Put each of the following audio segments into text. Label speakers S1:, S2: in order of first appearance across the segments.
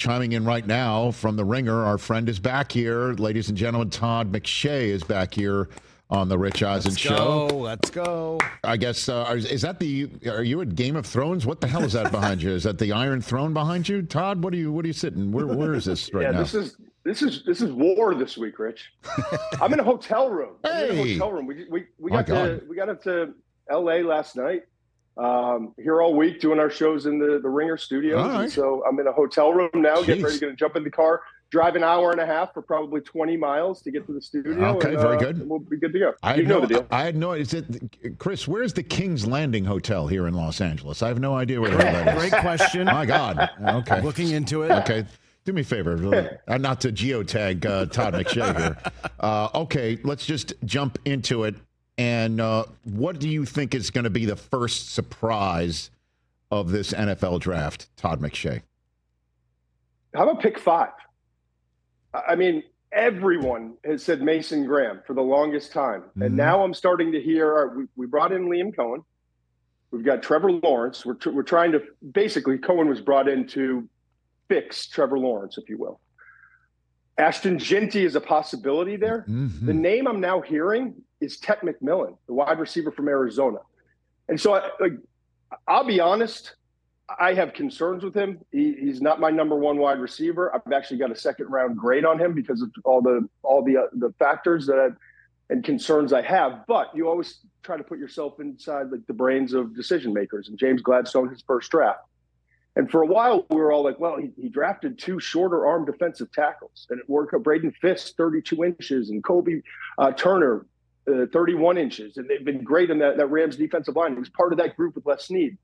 S1: chiming in right now from the Ringer. Our friend is back here. Ladies and gentlemen, Todd McShay is back here on the Rich Eisen Show.
S2: Let's go.
S1: I guess, are you at Game of Thrones? What the hell is that behind you? Is that the Iron Throne behind you? Todd, what are you sitting? Where is this right now?
S3: This is war this week, Rich. I'm in a hotel room. We got up to L.A. last night. Here all week doing our shows in the Ringer studios.
S1: Right.
S3: And so I'm in a hotel room now,
S1: Jeez.
S3: getting ready to jump in the car, drive an hour and a half for probably 20 miles to get to the studio.
S1: Okay, very good.
S3: We'll be good to go.
S1: know
S3: the deal.
S1: I had no idea. Chris, where's the King's Landing Hotel here in Los Angeles? I have no idea where that is.
S2: Great question.
S1: My God. Okay.
S2: Looking into it.
S1: Okay. Do me a favor, not to geotag Todd McShay here. Okay, let's just jump into it. And what do you think is going to be the first surprise of this NFL draft, Todd McShay?
S3: How about pick 5? I mean, everyone has said Mason Graham for the longest time. Mm-hmm. And now I'm starting to hear, we brought in Liam Cohen. We've got Trevor Lawrence. We're trying to, basically, Cohen was brought in to fix Trevor Lawrence, if you will. Ashton Jeanty is a possibility there. Mm-hmm. The name I'm now hearing is Ted McMillan, the wide receiver from Arizona. And so I'll be honest, I have concerns with him. He's not my number one wide receiver. I've actually got a second round grade on him because of all the factors and concerns I have. But you always try to put yourself inside the brains of decision makers. And James Gladstone, his first draft. And for a while, we were all like, well, he drafted 2 shorter arm defensive tackles. And it worked out. Braden Fisk, 32 inches, and Kobe Turner, 31 inches. And they've been great in that Rams defensive line. He was part of that group with Les Snead.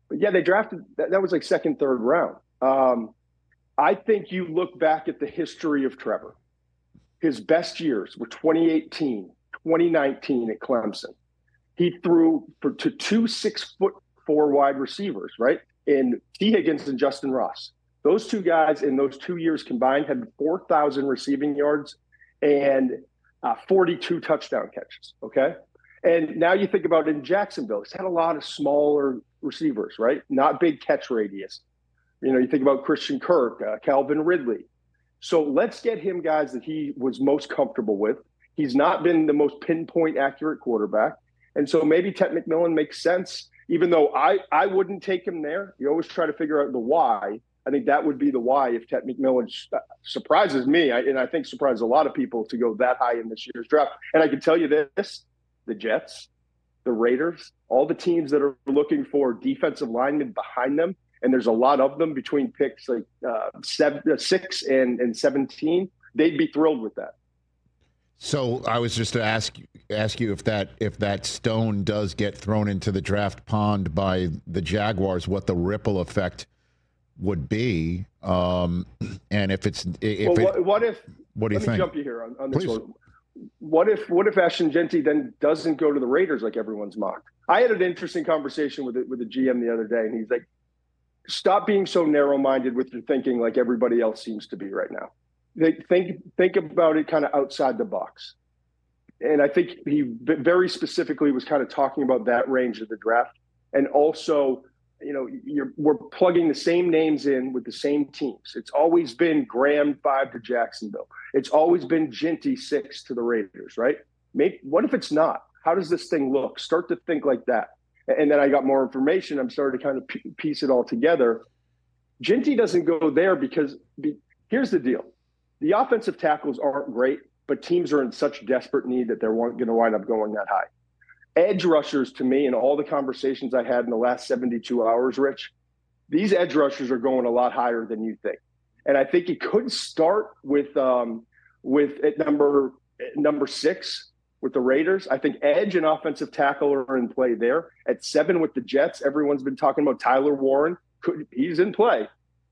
S3: But, yeah, they drafted – that was like second, third round. I think you look back at the history of Trevor. His best years were 2018, 2019 at Clemson. He threw to 2 6'4" wide receivers, right? In T. Higgins and Justin Ross. Those 2 guys in those 2 years combined had 4,000 receiving yards and 42 touchdown catches, okay? And now you think about it in Jacksonville. He's had a lot of smaller receivers, right? Not big catch radius. You think about Christian Kirk, Calvin Ridley. So let's get him guys that he was most comfortable with. He's not been the most pinpoint accurate quarterback. And so maybe Ted McMillan makes sense. Even though I wouldn't take him there, you always try to figure out the why. I think that would be the why if Ted McMillan surprises me, and I think surprises a lot of people to go that high in this year's draft. And I can tell you this, the Jets, the Raiders, all the teams that are looking for defensive linemen behind them, and there's a lot of them between picks like 6 and 17, they'd be thrilled with that.
S1: So I was just to ask you if that stone does get thrown into the draft pond by the Jaguars, what the ripple effect would be, and what do you think?
S3: Let me jump you here on this one. What if Ashton Jeanty then doesn't go to the Raiders like everyone's mocked? I had an interesting conversation with the GM the other day, and he's like, "Stop being so narrow-minded with your thinking like everybody else seems to be right now. Think about it kind of outside the box." And I think he very specifically was kind of talking about that range of the draft. And also, we're plugging the same names in with the same teams. It's always been Graham 5 to Jacksonville. It's always been Jeanty 6 to the Raiders, right? What if it's not? How does this thing look? Start to think like that. And then I got more information. I'm starting to kind of piece it all together. Jeanty doesn't go there because here's the deal. The offensive tackles aren't great, but teams are in such desperate need that they're going to wind up going that high. Edge rushers, to me, in all the conversations I had in the last 72 hours, Rich, these edge rushers are going a lot higher than you think. And I think it could start with at number 6 with the Raiders. I think edge and offensive tackle are in play there. At 7 with the Jets, everyone's been talking about Tyler Warren. He's in play.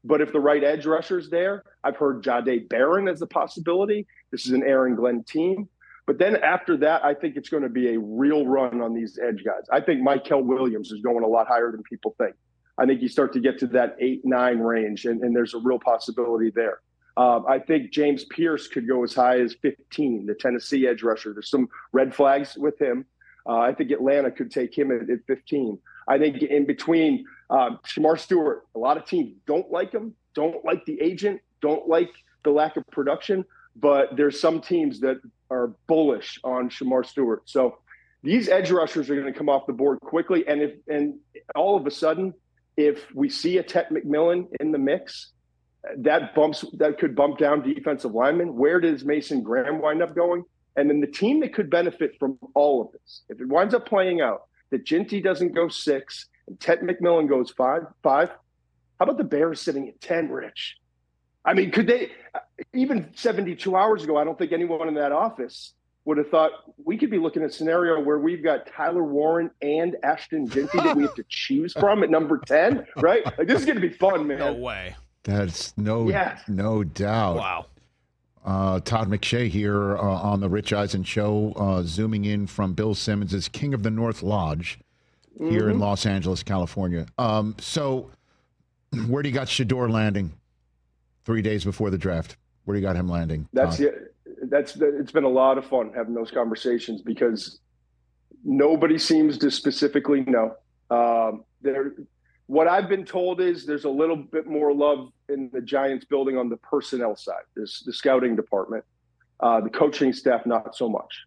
S3: But if the right edge rusher's there, I've heard Jahdae Barron as a possibility. This is an Aaron Glenn team. But then after that, I think it's going to be a real run on these edge guys. I think Mykel Williams is going a lot higher than people think. I think you start to get to that 8-9 range, and there's a real possibility there. I think James Pierce could go as high as 15, the Tennessee edge rusher. There's some red flags with him. I think Atlanta could take him at 15. I think in between Shamar Stewart, a lot of teams don't like him. don't like the agent, don't like the lack of production, but there's some teams that are bullish on Shedeur Stewart. So these edge rushers are going to come off the board quickly. And all of a sudden, if we see a Ted McMillan in the mix, that could bump down defensive linemen. Where does Mason Graham wind up going? And then the team that could benefit from all of this, if it winds up playing out, that Ginty doesn't go 6 and Ted McMillan goes 5, how about the Bears sitting at 10, Rich? I mean, could they, even 72 hours ago, I don't think anyone in that office would have thought we could be looking at a scenario where we've got Tyler Warren and Ashton Ginty that we have to choose from at number 10, right? Like, this is going to be fun, man.
S4: No way.
S1: That's no doubt.
S4: Wow.
S1: Todd McShay here on the Rich Eisen Show, zooming in from Bill Simmons' King of the North Lodge here in Los Angeles, California. So where do you got Shedeur landing 3 days before the draft? Where do you got him landing?
S3: It's been a lot of fun having those conversations because nobody seems to specifically know. What I've been told is there's a little bit more love in the Giants building on the personnel side. There's the scouting department, the coaching staff, not so much.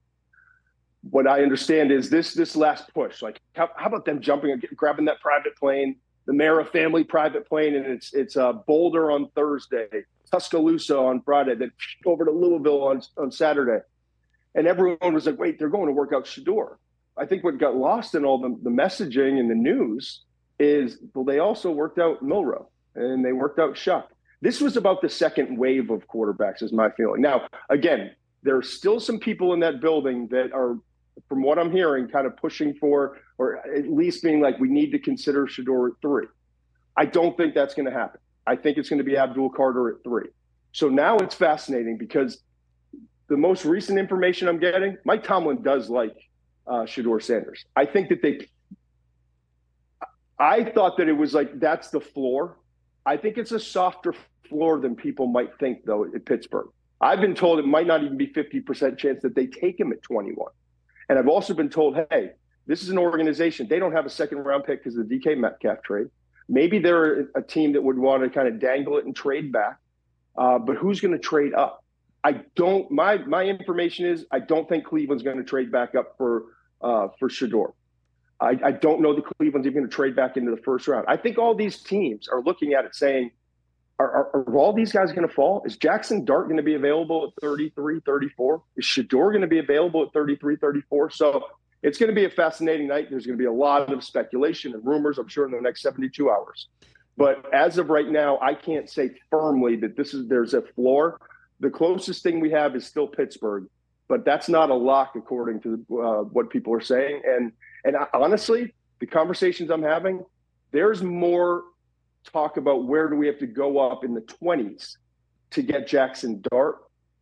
S3: What I understand is this last push, like how about them jumping and grabbing that private plane, the Mara family private plane, and it's Boulder on Thursday, Tuscaloosa on Friday, then over to Louisville on Saturday. And everyone was like, wait, they're going to work out Shedeur. I think what got lost in all the messaging and the news is, well, they also worked out Milroe and they worked out Shuck. This was about the second wave of quarterbacks is my feeling. Now, again, there are still some people in that building that are, from what I'm hearing, kind of pushing for, or at least being like, we need to consider Shedeur at 3. I don't think that's going to happen. I think it's going to be Abdul Carter at 3. So now it's fascinating because the most recent information I'm getting, Mike Tomlin does like Shedeur Sanders. I think that I thought that it was like, that's the floor. I think it's a softer floor than people might think, though, at Pittsburgh. I've been told it might not even be 50% chance that they take him at 21. And I've also been told, hey, this is an organization. They don't have a second-round pick because of the DK Metcalf trade. Maybe they're a team that would want to kind of dangle it and trade back. But who's going to trade up? My information is I don't think Cleveland's going to trade back up for Shedeur. I don't know that Cleveland's even going to trade back into the first round. I think all these teams are looking at it saying, are all these guys going to fall? Is Jackson Dart going to be available at 33, 34? Is Shedeur going to be available at 33, 34? So it's going to be a fascinating night. There's going to be a lot of speculation and rumors, I'm sure, in the next 72 hours. But as of right now, I can't say firmly that there's a floor. The closest thing we have is still Pittsburgh, but that's not a lock according to what people are saying. And honestly, the conversations I'm having, there's more talk about where do we have to go up in the 20s to get Jackson Dart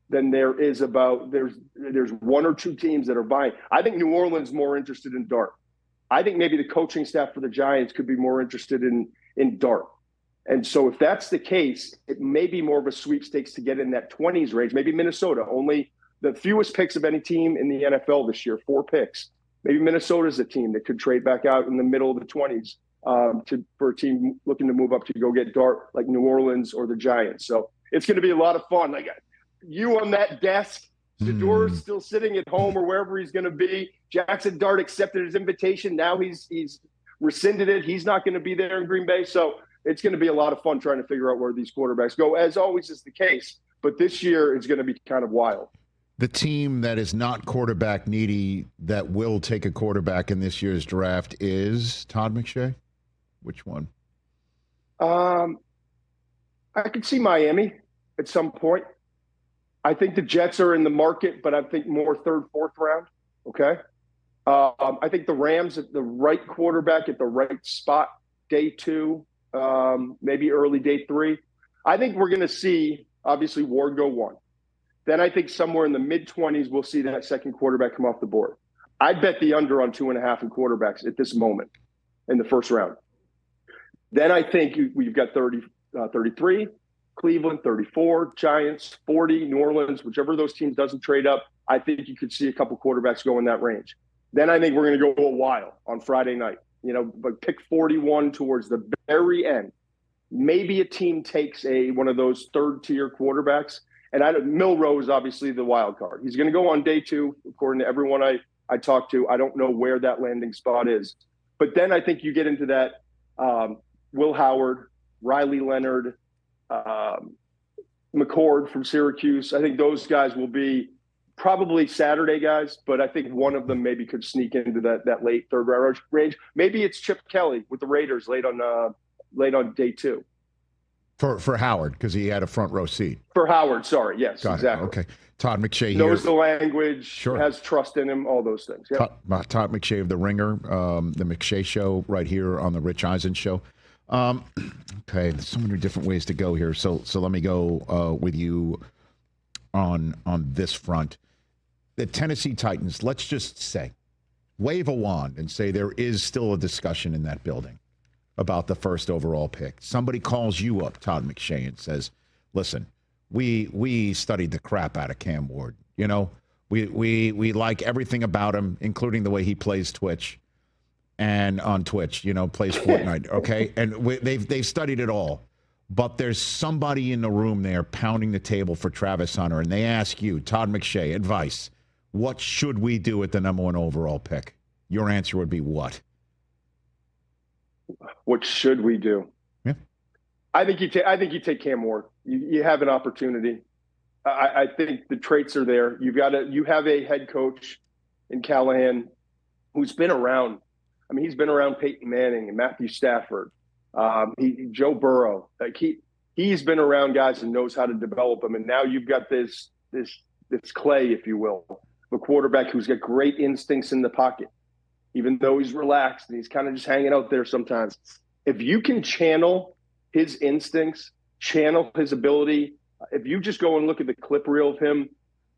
S3: than there is about there's one or two teams that are buying. I think New Orleans is more interested in Dart. I think maybe the coaching staff for the Giants could be more interested in Dart. And so if that's the case, it may be more of a sweepstakes to get in that 20s range. Maybe Minnesota, only the fewest picks of any team in the NFL this year, 4 picks. Maybe Minnesota's a team that could trade back out in the middle of the 20s for a team looking to move up to go get Dart like New Orleans or the Giants. So it's going to be a lot of fun. Like you on that desk, Shedeur's still sitting at home or wherever he's going to be. Jackson Dart accepted his invitation. Now he's rescinded it. He's not going to be there in Green Bay. So it's going to be a lot of fun trying to figure out where these quarterbacks go, as always is the case. But this year is going to be kind of wild.
S1: The team that is not quarterback needy that will take a quarterback in this year's draft is Todd McShay? Which one?
S3: I could see Miami at some point. I think the Jets are in the market, but I think more 3rd, 4th round. Okay. I think the Rams at the right quarterback at the right spot, day 2, maybe early day 3. I think we're going to see, obviously, Ward go 1. Then I think somewhere in the mid-20s, we'll see that second quarterback come off the board. I'd bet the under on 2.5 in quarterbacks at this moment in the first round. Then I think we've got 33, Cleveland, 34, Giants, 40, New Orleans, whichever of those teams doesn't trade up. I think you could see a couple quarterbacks go in that range. Then I think we're going to go a while on Friday night, but pick 41 towards the very end. maybe a team takes one of those third-tier quarterbacks. And Milroe is obviously the wild card. He's going to go on day 2, according to everyone I talked to. I don't know where that landing spot is. But then I think you get into that Will Howard, Riley Leonard, McCord from Syracuse. I think those guys will be probably Saturday guys, but I think one of them maybe could sneak into that late third round range. Maybe it's Chip Kelly with the Raiders late on day 2.
S1: For Howard, because he had a front row seat.
S3: For Howard, sorry. Yes,
S1: Got
S3: exactly.
S1: It. Okay. Todd McShay
S3: knows
S1: here.
S3: the language,
S1: Sure.
S3: Has trust in him, all those things. Yep.
S1: Todd McShay of The Ringer, the McShay Show right here on the Rich Eisen Show. Okay, there's so many different ways to go here. So let me go with you on this front. The Tennessee Titans, let's just say, wave a wand and say there is still a discussion in that building about the first overall pick. Somebody calls you up, Todd McShay, and says, listen, we studied the crap out of Cam Ward. You know, we like everything about him, including the way he plays Twitch and on Twitch, you know, plays Fortnite. Okay. And they've studied it all, but there's somebody in the room there pounding the table for Travis Hunter. And they ask you, Todd McShay, advice. What should we do with the number 1 overall pick? Your answer would be what? What
S3: should we do?
S1: Yeah,
S3: I think you take Cam Ward. You have an opportunity. I think the traits are there. You have a head coach in Callahan who's been around. I mean, he's been around Peyton Manning and Matthew Stafford, Joe Burrow. Like he's been around guys and knows how to develop them. And now you've got this clay, if you will, a quarterback who's got great instincts in the pocket. Even though he's relaxed and he's kind of just hanging out there sometimes. If you can channel his instincts, channel his ability, if you just go and look at the clip reel of him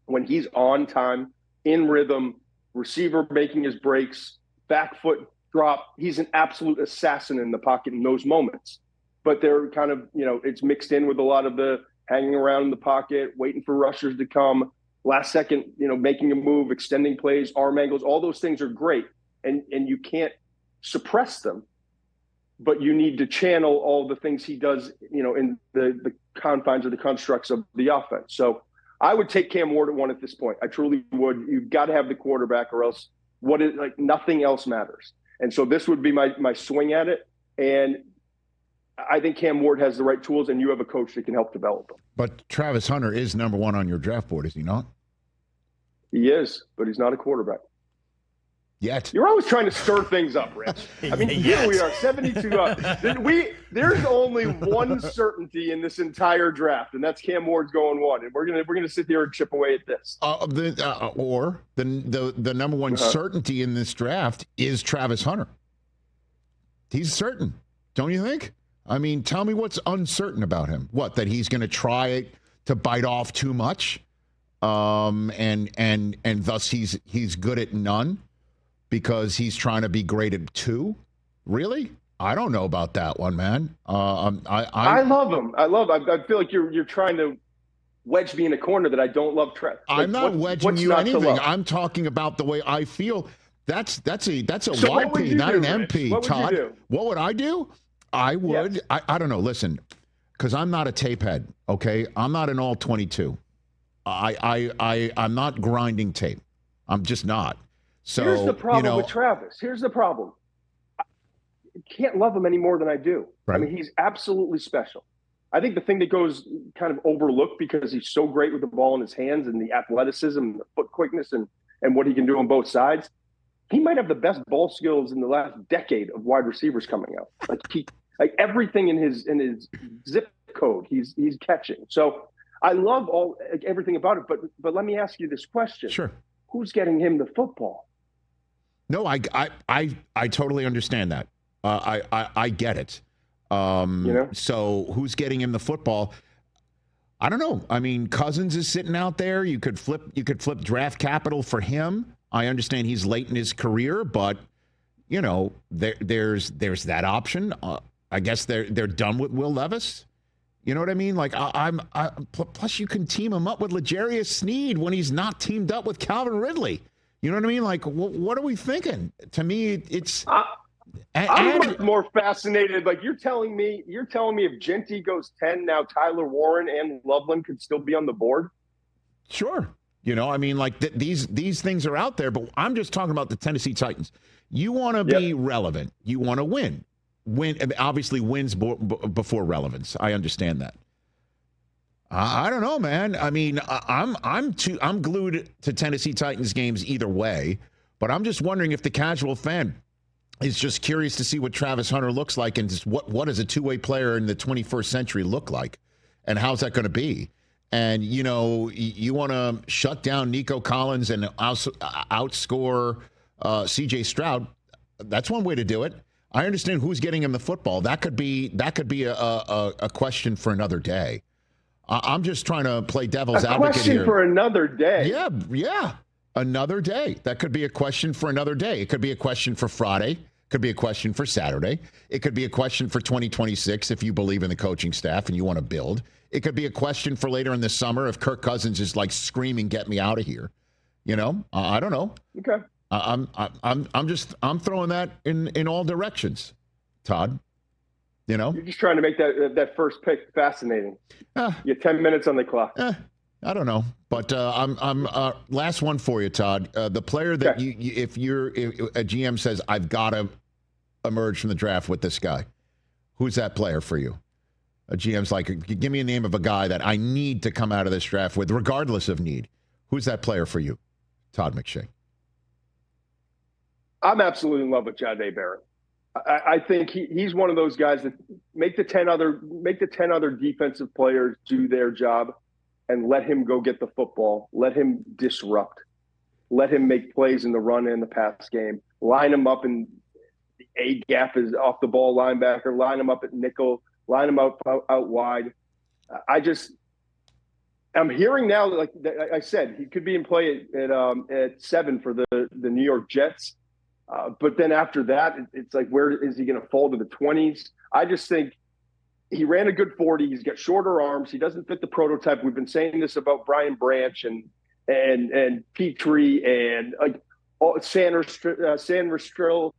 S3: when he's on time, in rhythm, receiver making his breaks, back foot drop, he's an absolute assassin in the pocket in those moments. But they're kind of, it's mixed in with a lot of the hanging around in the pocket, waiting for rushers to come, last second, making a move, extending plays, arm angles, all those things are great. And you can't suppress them, but you need to channel all the things he does, in the confines or the constructs of the offense. So I would take Cam Ward at 1 at this point. I truly would. You've got to have the quarterback, or else nothing else matters. And so this would be my swing at it. And I think Cam Ward has the right tools, and you have a coach that can help develop them.
S1: But Travis Hunter is number 1 on your draft board, is he not?
S3: He is, but he's not a quarterback.
S1: Yet.
S3: You're always trying to stir things up, Rich. I mean, here we are, 72 up. There's only one certainty in this entire draft, and that's Cam Ward's going 1. And we're gonna sit here and chip away at this.
S1: Or the number 1 certainty in this draft is Travis Hunter. He's certain, don't you think? I mean, tell me what's uncertain about him. What, that he's going to try to bite off too much, and thus he's good at none. Because he's trying to be great at 2? Really? I don't know about that one, man. I
S3: love him. I feel like you're trying to wedge me in a corner that I don't love.
S1: I'm not wedging you anything. I'm talking about the way I feel. That's a YP, not an MP,
S3: what
S1: Todd.
S3: Would you do?
S1: What would I do? I would.
S3: Yes.
S1: I don't know. Listen, because I'm not a tape head. Okay, I'm not an all 22. I'm not grinding tape. I'm just not. So,
S3: here's the problem with Travis. Here's the problem. I can't love him any more than I do.
S1: Right.
S3: I mean, he's absolutely special. I think the thing that goes kind of overlooked because he's so great with the ball in his hands and the athleticism, and the foot quickness, and what he can do on both sides, he might have the best ball skills in the last decade of wide receivers coming out. Like everything in his zip code, he's catching. So I love everything about it. But let me ask you this question.
S1: Sure.
S3: Who's getting him the football?
S1: No, I totally understand that. I get it. So who's getting him the football? I don't know. I mean, Cousins is sitting out there. You could flip draft capital for him. I understand he's late in his career, but there's that option. I guess they're done with Will Levis. You know what I mean? Like plus you can team him up with L'Jarius Sneed when he's not teamed up with Calvin Ridley. You know what I mean? Like what are we thinking? To me, it's
S3: I'm much more fascinated. Like you're telling me if Genty goes 10, now Tyler Warren and Loveland could still be on the board?
S1: Sure. I mean, like these things are out there, but I'm just talking about the Tennessee Titans. You want to be relevant. You want to win. Obviously wins before relevance. I understand that. I don't know, man. I mean, I'm glued to Tennessee Titans games either way, but I'm just wondering if the casual fan is just curious to see what Travis Hunter looks like and just what does a two-way player in the 21st century look like, and how's that going to be? And, you want to shut down Nico Collins and outscore C.J. Stroud. That's one way to do it. I understand who's getting him the football. That could be a question for another day. I'm just trying to play devil's advocate
S3: here. A question for another day?
S1: Yeah. Another day. That could be a question for another day. It could be a question for Friday. It could be a question for Saturday. It could be a question for 2026 if you believe in the coaching staff and you want to build. It could be a question for later in the summer if Kirk Cousins is like screaming, "Get me out of here!" I don't know.
S3: Okay.
S1: I'm throwing that in all directions, Todd.
S3: You're just trying to make that first pick fascinating. You have 10 minutes on the clock.
S1: I don't know, but I'm last one for you, Todd. The player that if a GM says I've got to emerge from the draft with this guy, who's that player for you? A GM's like, give me a name of a guy that I need to come out of this draft with, regardless of need. Who's that player for you, Todd McShay?
S3: I'm absolutely in love with Jaguars Barron. I think he's one of those guys that make the 10 other defensive players do their job and let him go get the football. Let him disrupt. Let him make plays in the run and the pass game. Line him up in the A gap is off the ball linebacker. Line him up at nickel. Line him out wide. I'm hearing now, like I said, he could be in play at 7 for the New York Jets. But then after that, it's like, where is he going to fall to the 20s? I just think he ran a good 40. He's got shorter arms. He doesn't fit the prototype. We've been saying this about Brian Branch and Petrie and Sanders Strill.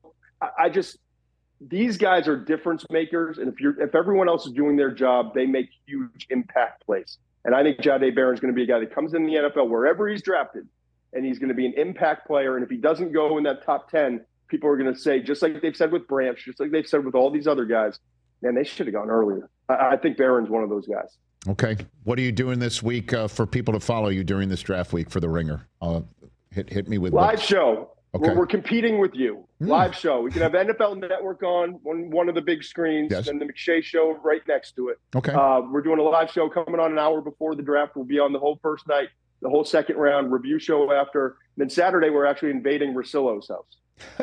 S3: These guys are difference makers, and if everyone else is doing their job, they make huge impact plays. And I think Jaguars Barron is going to be a guy that comes in the NFL wherever he's drafted, and he's going to be an impact player. And if he doesn't go in that top 10, people are going to say, just like they've said with Branch, just like they've said with all these other guys, man, they should have gone earlier. I think Barron's one of those guys.
S1: Okay. What are you doing this week for people to follow you during this draft week for the Ringer? Hit me with
S3: live show. Okay. We're competing with you. Live show. We can have NFL Network on one of the big screens, and the McShay Show right next to it.
S1: Okay.
S3: We're doing a live show coming on an hour before the draft. We'll be on the whole first night, the whole second round, review show after. And then Saturday, we're actually invading Russillo's house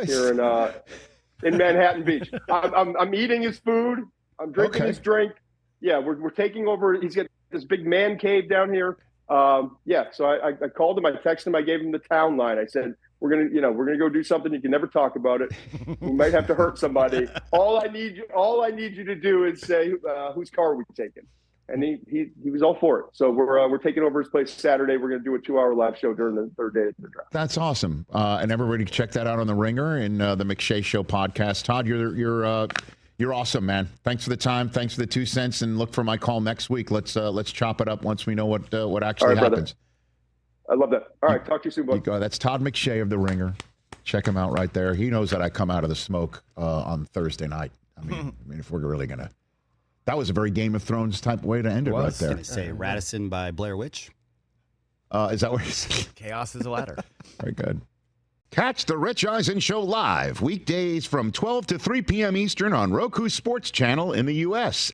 S3: here in Manhattan Beach. I'm eating his food. I'm drinking his drink. Yeah, we're taking over. He's got this big man cave down here. So I called him. I texted him. I gave him the town line. I said, we're gonna go do something. You can never talk about it. We might have to hurt somebody. All I need you to do is say whose car are we taking. And he was all for it. So we're taking over his place Saturday. We're going to do a 2-hour live show during the third day of the draft.
S1: That's awesome. And everybody check that out on the Ringer and the McShay Show podcast. Todd, you're awesome, man. Thanks for the time. Thanks for the 2 cents. And look for my call next week. Let's chop it up once we know what actually happens.
S3: Brother. I love that. All right, talk to you soon, bud.
S1: That's Todd McShay of the Ringer. Check him out right there. He knows that I come out of the smoke on Thursday night. I mean, if we're really gonna. That was a very Game of Thrones type way to end it right there.
S4: I was going to say Radisson by Blair Witch.
S1: Is that what it is?
S2: Chaos is a ladder.
S1: Very good. Catch the Rich Eisen Show live weekdays from 12 to 3 p.m. Eastern on Roku Sports Channel in the U.S.